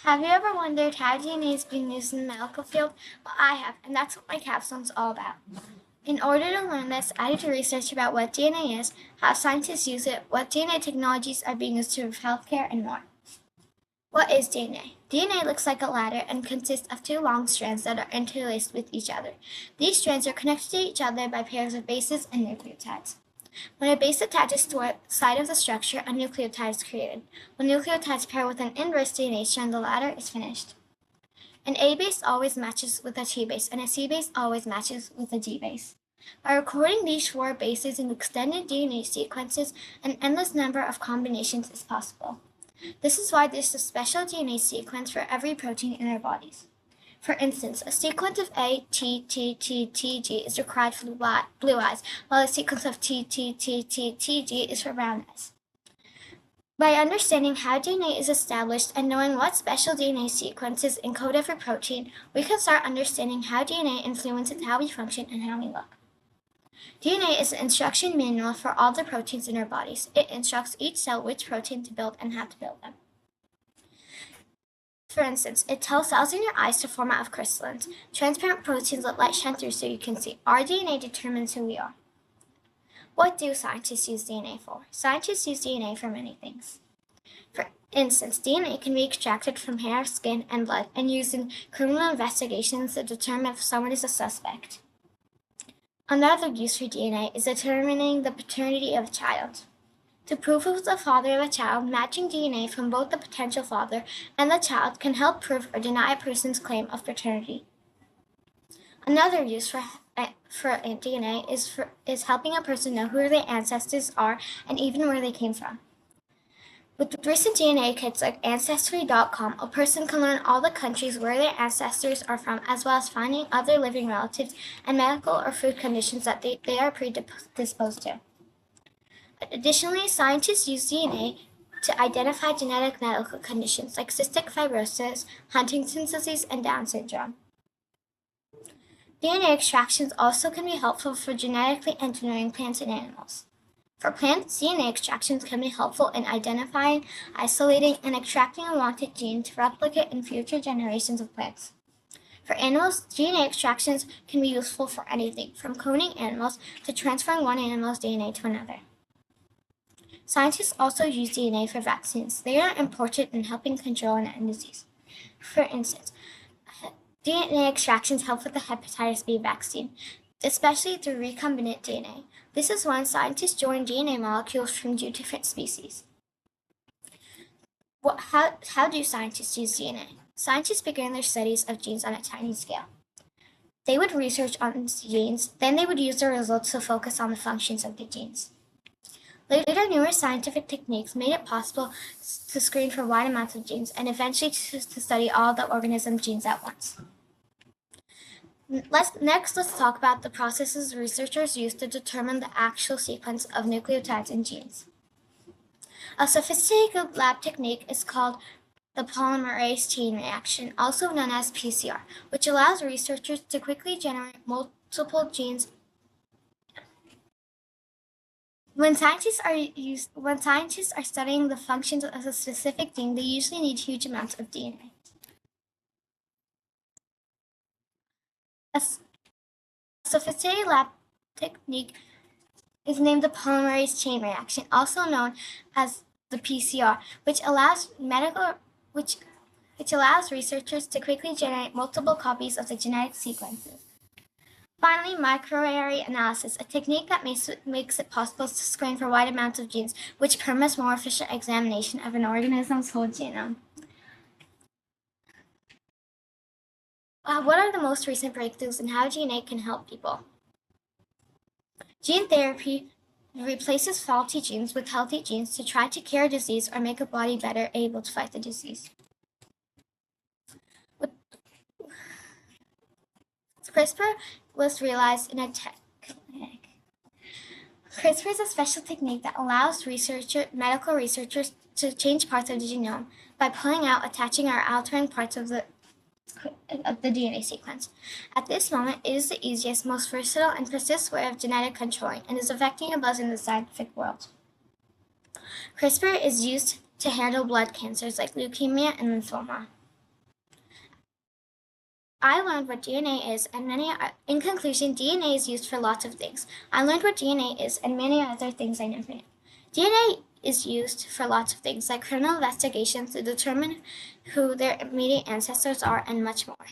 Have you ever wondered how DNA is being used in the medical field? Well, I have, and that's what my capstone's all about. In order to learn this, I did research about what DNA is, how scientists use it, what DNA technologies are being used to improve healthcare, and more. What is DNA? DNA looks like a ladder and consists of two long strands that are interlaced with each other. These strands are connected to each other by pairs of bases and nucleotides. When a base attaches to a side of the structure, a nucleotide is created. When nucleotides pair with an inverse DNA strand, the latter is finished. An A base always matches with a T base, and a C base always matches with a G base. By recording these four bases in extended DNA sequences, an endless number of combinations is possible. This is why there's a special DNA sequence for every protein in our bodies. For instance, a sequence of A, T, T, T, T, G is required for blue eyes, while a sequence of T, T, T, T, T, G is for brown eyes. By understanding how DNA is established and knowing what special DNA sequences encode every protein, we can start understanding how DNA influences how we function and how we look. DNA is an instruction manual for all the proteins in our bodies. It instructs each cell which protein to build and how to build them. For instance, it tells cells in your eyes to form out of crystallines. Transparent proteins let light shine through so you can see. Our DNA determines who we are. What do scientists use DNA for? Scientists use DNA for many things. For instance, DNA can be extracted from hair, skin, and blood and used in criminal investigations to determine if someone is a suspect. Another use for DNA is determining the paternity of a child. To prove who's the father of a child, matching DNA from both the potential father and the child can help prove or deny a person's claim of paternity. Another use for DNA is helping a person know who their ancestors are and even where they came from. With recent DNA kits like Ancestry.com, a person can learn all the countries where their ancestors are from, as well as finding other living relatives and medical or food conditions that they are predisposed to. Additionally, scientists use DNA to identify genetic medical conditions like cystic fibrosis, Huntington's disease, and Down syndrome. DNA extractions also can be helpful for genetically engineering plants and animals. For plants, DNA extractions can be helpful in identifying, isolating, and extracting a wanted gene to replicate in future generations of plants. For animals, DNA extractions can be useful for anything, from cloning animals to transferring one animal's DNA to another. Scientists also use DNA for vaccines. They are important in helping control an end disease. For instance, DNA extractions help with the hepatitis B vaccine, especially through recombinant DNA. This is when scientists join DNA molecules from two different species. How do scientists use DNA? Scientists began their studies of genes on a tiny scale. They would research on genes, then they would use the results to focus on the functions of the genes. Later, newer scientific techniques made it possible to screen for wide amounts of genes and eventually to study all the organism's genes at once. Let's talk about the processes researchers use to determine the actual sequence of nucleotides in genes. A sophisticated lab technique is called the polymerase chain reaction, also known as PCR, which allows researchers to quickly generate multiple genes. When scientists are studying the functions of a specific gene, they usually need huge amounts of DNA. A sophisticated lab technique is named the polymerase chain reaction, also known as the PCR, which allows researchers to quickly generate multiple copies of the genetic sequences. Finally, microarray analysis, a technique that makes it possible to screen for wide amounts of genes, which permits more efficient examination of an organism's whole genome. What are the most recent breakthroughs in how DNA can help people? Gene therapy replaces faulty genes with healthy genes to try to cure disease or make a body better able to fight the disease. CRISPR was realized in a clinic. CRISPR is a special technique that allows medical researchers to change parts of the genome by pulling out, attaching, or altering parts of the DNA sequence. At this moment, it is the easiest, most versatile, and precise way of genetic controlling and is affecting a buzz in the scientific world. CRISPR is used to handle blood cancers like leukemia and lymphoma. I learned what DNA is, and in conclusion, DNA is used for lots of things. I learned what DNA is and many other things I never knew. DNA is used for lots of things, like criminal investigations to determine who their immediate ancestors are, and much more.